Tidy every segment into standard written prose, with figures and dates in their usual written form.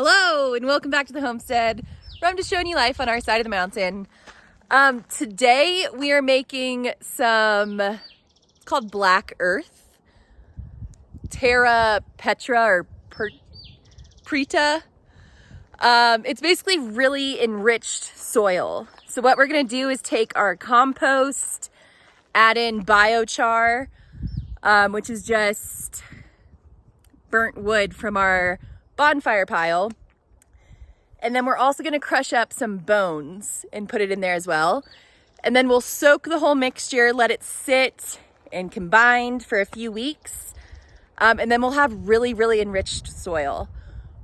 Hello and welcome back to the homestead, where I'm just showing you life on our side of the mountain. Today we are making some, it's called black earth, Terra Preta or Preta. It's basically really enriched soil. So what we're gonna do is take our compost, add in biochar, which is just burnt wood from our bonfire pile. And then we're also gonna crush up some bones and put it in there as well. And then we'll soak the whole mixture, let it sit and combine for a few weeks. And then we'll have really, really enriched soil.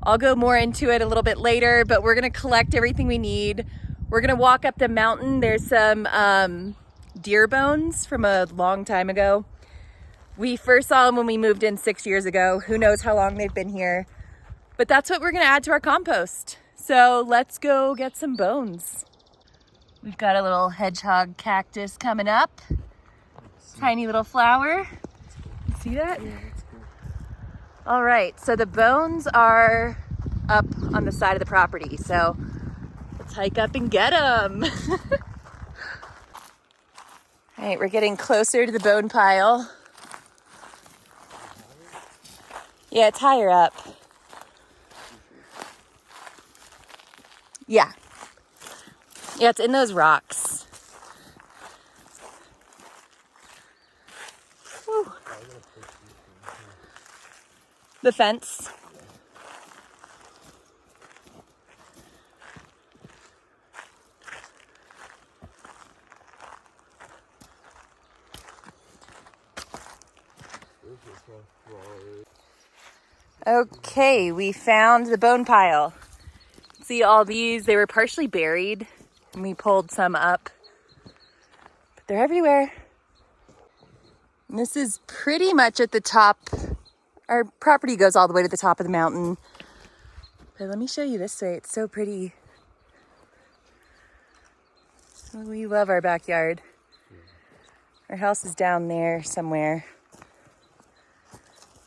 I'll go more into it a little bit later, but we're gonna collect everything we need. We're gonna walk up the mountain. There's some deer bones from a long time ago. We first saw them when we moved in 6 years ago. Who knows how long they've been here. But that's what we're gonna add to our compost. So let's go get some bones. We've got a little hedgehog cactus coming up. Tiny little flower. See that? Yeah, that's cool. All right, so the bones are up on the side of the property. So let's hike up and get them. All right, we're getting closer to the bone pile. Yeah, it's higher up. Yeah. Yeah, it's in those rocks. Whew. The fence. Okay, we found the bone pile. See all these, they were partially buried and we pulled some up, but they're everywhere. And this is pretty much at the top. Our property goes all the way to the top of the mountain. But let me show you this way, it's so pretty. We love our backyard. Our house is down there somewhere.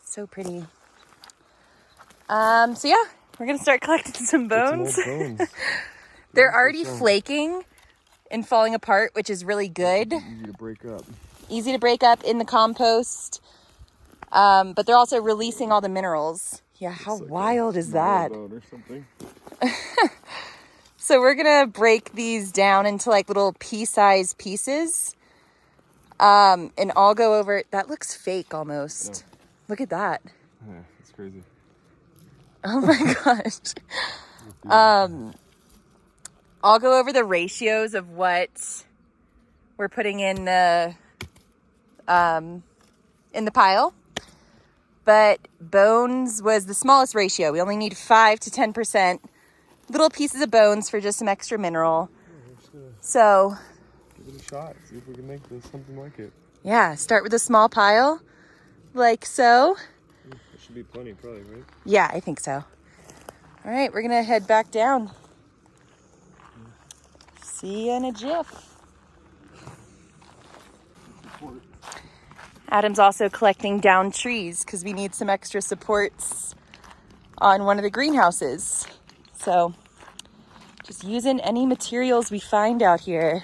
So pretty. So yeah, we're gonna start collecting some bones. Some bones. They're already flaking and falling apart, which is really good. Easy to break up. Easy to break up in the compost. But they're also releasing all the minerals. Yeah, how like wild is that? Or something. So we're gonna break these down into like little pea-sized pieces. And I'll go over, that looks fake almost. Yeah. Look at that. Yeah, it's crazy. Oh my gosh. I'll go over the ratios of what we're putting in the pile. But bones was the smallest ratio. We only need 5 to 10% little pieces of bones for just some extra mineral. So give it a shot. See if we can make this something like it. Yeah, start with a small pile, like so. There should be plenty, probably, right? Yeah, I think so. All right, we're gonna head back down. See you in a jiff. Adam's also collecting down trees because we need some extra supports on one of the greenhouses. So just using any materials we find out here.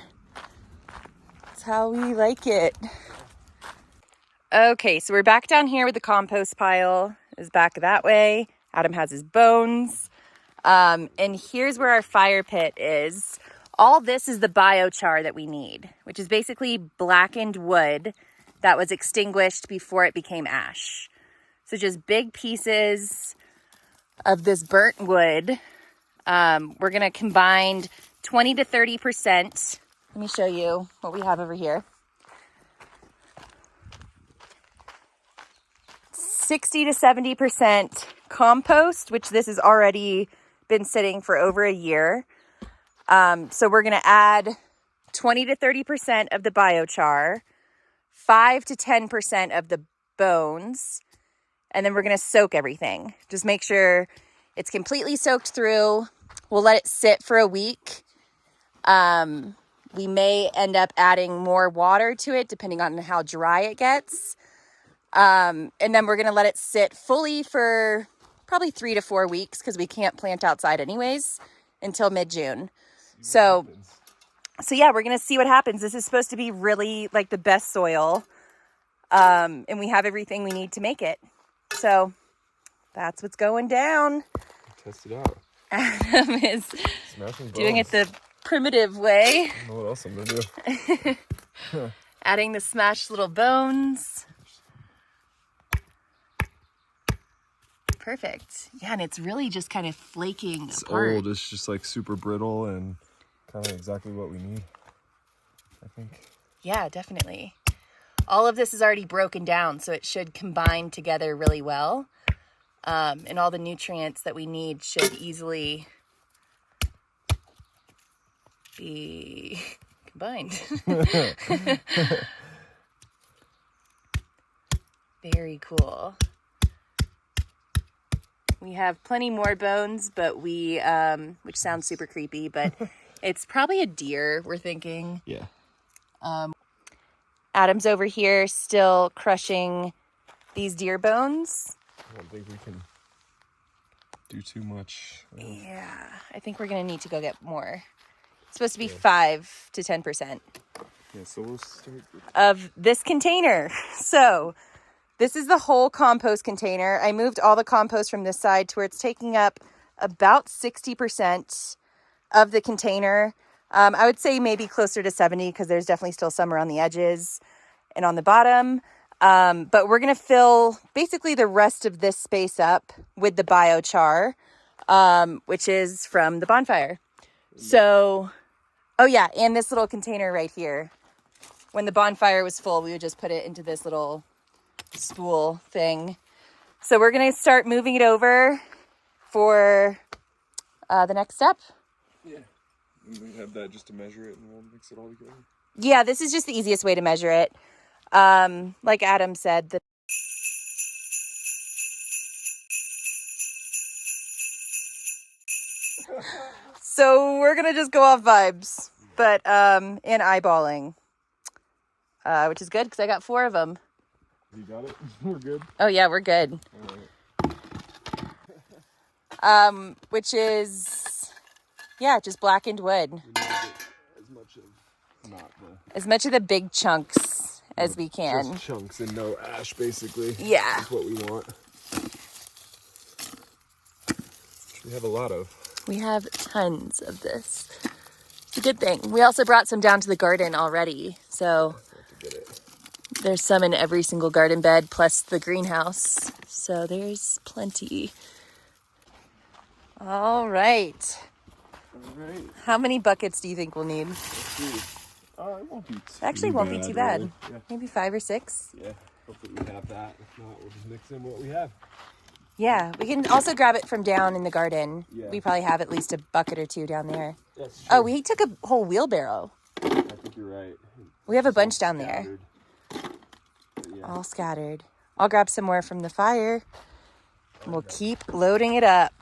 That's how we like it. Okay, so we're back down here with the compost pile. Is back that way. Adam has his bones. And here's where our fire pit is. All this is the biochar that we need, which is basically blackened wood that was extinguished before it became ash. So just big pieces of this burnt wood. We're gonna combine 20 to 30%. Let me show you what we have over here. 60 to 70% compost, which this has already been sitting for over a year. So we're gonna add 20 to 30% of the biochar, 5 to 10% of the bones, and then we're gonna soak everything. Just make sure it's completely soaked through. We'll let it sit for a week. We may end up adding more water to it depending on how dry it gets. And then we're gonna let it sit fully for probably 3 to 4 weeks because we can't plant outside anyways until mid-June. So yeah, we're going to see what happens. This is supposed to be really like the best soil. And we have everything we need to make it. So that's what's going down. Test it out. Adam is doing it the primitive way. I don't know what else I'm gonna do. Adding the smashed little bones. Perfect. Yeah, and it's really just kind of flaking apart. Old. It's just like super brittle and kind of exactly what we need, I think. Yeah, definitely. All of this is already broken down, so it should combine together really well. And all the nutrients that we need should easily be combined. Very cool. We have plenty more bones, but we, which sounds super creepy, but it's probably a deer, we're thinking. Yeah. Adam's over here still crushing these deer bones. I don't think we can do too much. Yeah, I think we're going to need to go get more. It's supposed to be 5 to 10%. Yeah, so we'll start of this container. So this is the whole compost container. I moved all the compost from this side to where it's taking up about 60% of the container. I would say maybe closer to 70 because there's definitely still some around the edges and on the bottom. But we're going to fill basically the rest of this space up with the biochar, which is from the bonfire. So, oh yeah, and this little container right here. When the bonfire was full, we would just put it into this little spool thing. So we're going to start moving it over for the next step. Yeah. And we have that just to measure it and we'll mix it all together. Yeah, this is just the easiest way to measure it. Like Adam said, so we're going to just go off vibes, but and eyeballing, which is good because I got 4 of them. You got it? We're good? Oh, yeah, we're good. All right. Which is, yeah, just blackened wood. We need to get As much of the big chunks as we can. Just chunks and no ash, basically. Yeah. That's what we want. Which we have a lot of. We have tons of this. It's a good thing. We also brought some down to the garden already. So there's some in every single garden bed, plus the greenhouse. So there's plenty. All right. How many buckets do you think we'll need? Let's see. It won't be too Actually, won't be too bad. Really. Yeah. Maybe 5 or 6. Yeah, hopefully we have that. If not, we'll just mix in what we have. Yeah, we can also grab it from down in the garden. Yeah. We probably have at least a bucket or 2 down there. That's true. Oh, we took a whole wheelbarrow. I think you're right. We have a bunch down there. Yeah. All scattered. I'll grab some more from the fire. And we'll keep loading it up.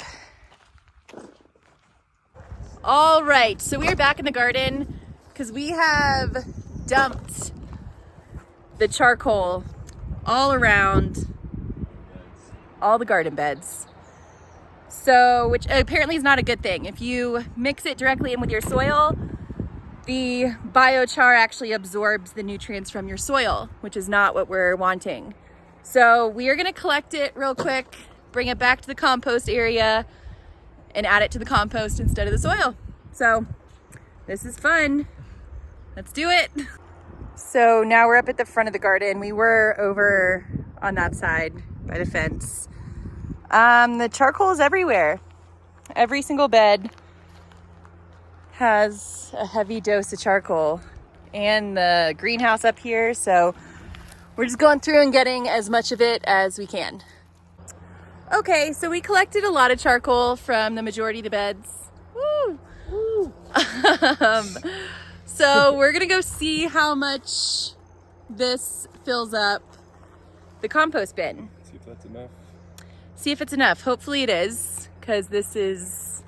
All right, so we are back in the garden because we have dumped the charcoal all around all the garden beds. So, which apparently is not a good thing. If you mix it directly in with your soil, the biochar actually absorbs the nutrients from your soil, which is not what we're wanting. So we are gonna collect it real quick, bring it back to the compost area, and add it to the compost instead of the soil. So this is fun. Let's do it. So now we're up at the front of the garden. We were over on that side by the fence. The charcoal is everywhere. Every single bed has a heavy dose of charcoal, and the greenhouse up here. So we're just going through and getting as much of it as we can. Okay, so we collected a lot of charcoal from the majority of the beds. Woo! Woo! So we're gonna go see how much this fills up the compost bin. See if that's enough. See if it's enough. Hopefully it is, because this is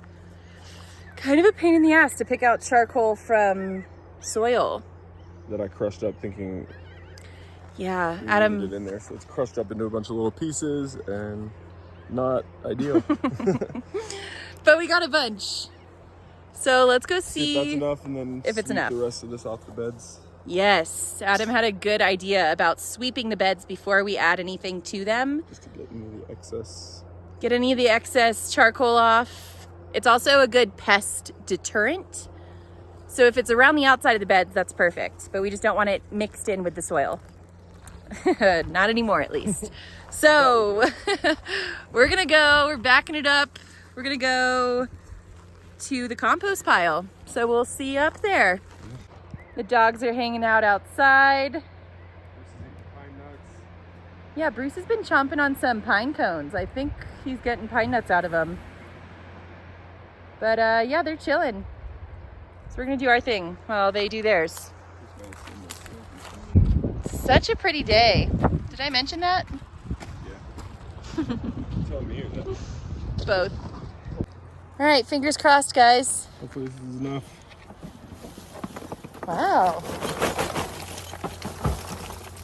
kind of a pain in the ass to pick out charcoal from soil. That I crushed up thinking Yeah, we Adam. needed it in there. So it's crushed up into a bunch of little pieces and not ideal. But we got a bunch. So let's go see if that's enough, and then if it's sweep enough. the rest of this off the beds. Yes, Adam had a good idea about sweeping the beds before we add anything to them. Just to get any of the excess. Get any of the excess charcoal off. It's also a good pest deterrent. So if it's around the outside of the beds, that's perfect. But we just don't want it mixed in with the soil. Not anymore, at least. So we're backing it up. We're gonna go to the compost pile. So we'll see you up there. The dogs are hanging out outside. Yeah, Bruce has been chomping on some pine cones. I think he's getting pine nuts out of them. But yeah, they're chilling. So we're gonna do our thing while they do theirs. Such a pretty day. Did I mention that? Yeah. Tell me or that. Both. All right, fingers crossed, guys. Hopefully this is enough. Wow.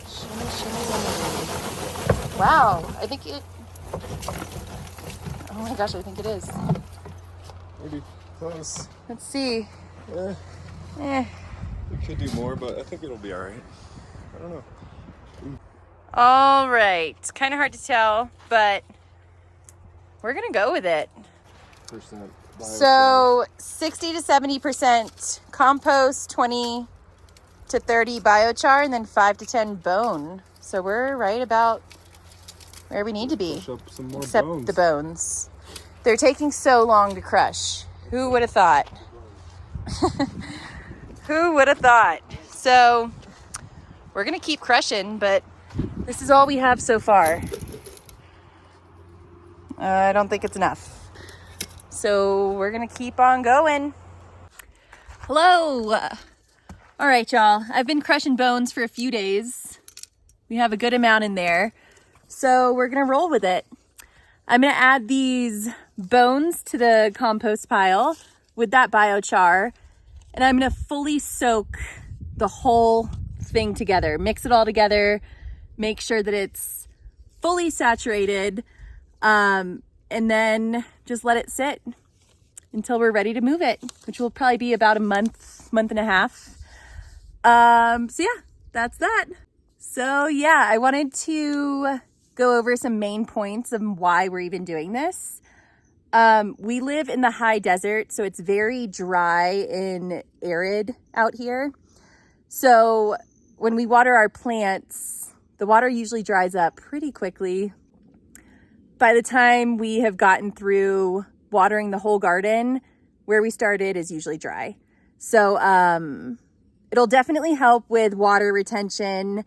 Shimmy, shimmy, shimmy. Wow, I think it... Oh my gosh, I think it is. Maybe close. Let's see. We could do more, but I think it'll be all right. I don't know. All right, kind of hard to tell, but we're gonna go with it. Percent biochar. So 60 to 70% compost, 20 to 30 biochar, and then 5 to 10 bone. So we're right about where we need to be, Push up some more except bones. the bones. They're taking so long to crush. Who would have thought? Who would have thought? So we're gonna keep crushing, but this is all we have so far. I don't think it's enough. So we're gonna keep on going. Hello. All right, y'all. I've been crushing bones for a few days. We have a good amount in there. So we're gonna roll with it. I'm gonna add these bones to the compost pile with that biochar, and I'm gonna fully soak the whole thing together. Mix it all together, make sure that it's fully saturated, and then just let it sit until we're ready to move it, which will probably be about a month and a half. So yeah, that's that. So yeah, I wanted to go over some main points of why we're even doing this. We live in the high desert, so it's very dry and arid out here. So when we water our plants, the water usually dries up pretty quickly. By the time we have gotten through watering the whole garden, where we started is usually dry. So it'll definitely help with water retention.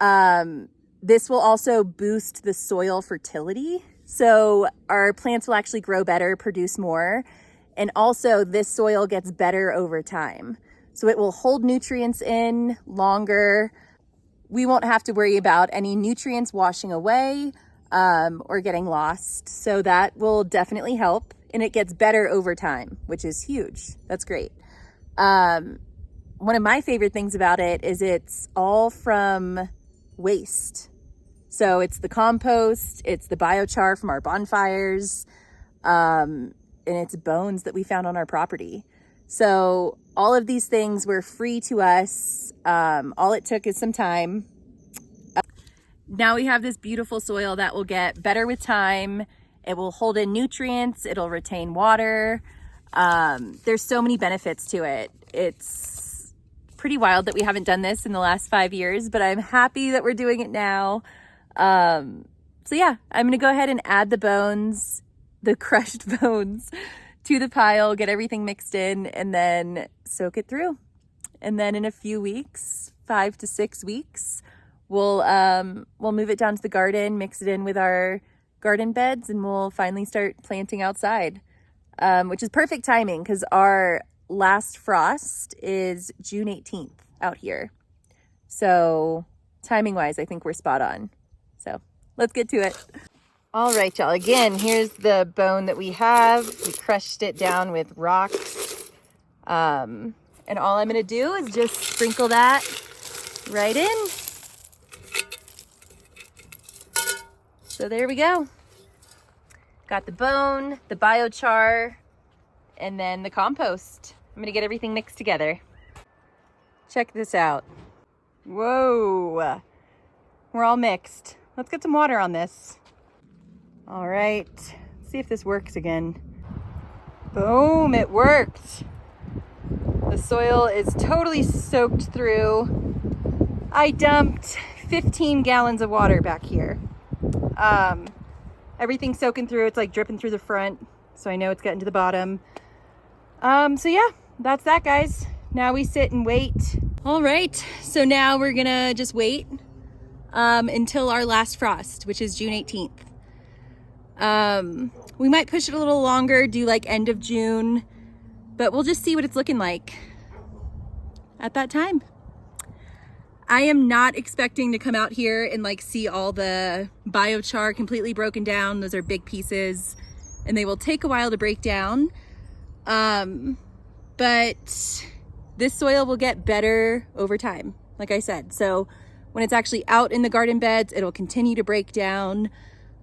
This will also boost the soil fertility. So our plants will actually grow better, produce more. And also this soil gets better over time. So it will hold nutrients in longer. We won't have to worry about any nutrients washing away or getting lost. So that will definitely help. And it gets better over time, which is huge. That's great. One of my favorite things about it is it's all from waste. So it's the compost, it's the biochar from our bonfires, and it's bones that we found on our property. So all of these things were free to us. All it took is some time. Now we have this beautiful soil that will get better with time. It will hold in nutrients. It'll retain water. There's so many benefits to it. It's pretty wild that we haven't done this in the last 5 years, but I'm happy that we're doing it now. So yeah, I'm gonna go ahead and add the bones, the crushed bones, to the pile, get everything mixed in, and then soak it through. And then in a few weeks, 5 to 6 weeks, we'll move it down to the garden, mix it in with our garden beds, and we'll finally start planting outside, which is perfect timing because our last frost is June 18th out here. So timing wise, I think we're spot on. So let's get to it. All right, y'all. Again, here's the bone that we have. We crushed it down with rocks. And all I'm gonna do is just sprinkle that right in. So there we go. Got the bone, the biochar, and then the compost. I'm gonna get everything mixed together. Check this out. Whoa, we're all mixed. Let's get some water on this. All right, let's see if this works again. Boom, it worked. The soil is totally soaked through. I dumped 15 gallons of water back here. Everything's soaking through. It's like dripping through the front, so I know it's getting to the bottom. So yeah, that's that, guys. Now we sit and wait. All right, so now we're gonna just wait until our last frost, which is June 18th. We might push it a little longer, do like end of June, but we'll just see what it's looking like at that time. I am not expecting to come out here and like see all the biochar completely broken down. Those are big pieces and they will take a while to break down. But this soil will get better over time, like I said. So when it's actually out in the garden beds, it'll continue to break down.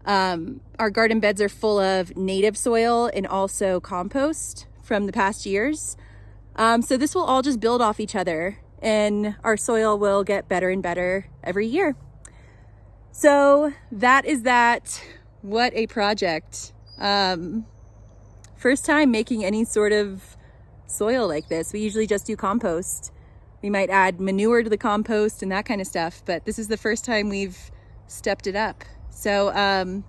Our garden beds are full of native soil and also compost from the past years. So this will all just build off each other and our soil will get better and better every year. So that is that. What a project. First time making any sort of soil like this. We usually just do compost. We might add manure to the compost and that kind of stuff, but this is the first time we've stepped it up. So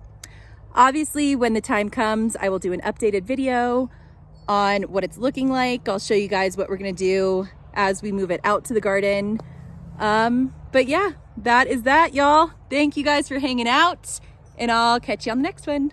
obviously when the time comes, I will do an updated video on what it's looking like. I'll show you guys what we're gonna do as we move it out to the garden. But yeah, that is that, y'all. Thank you guys for hanging out and I'll catch you on the next one.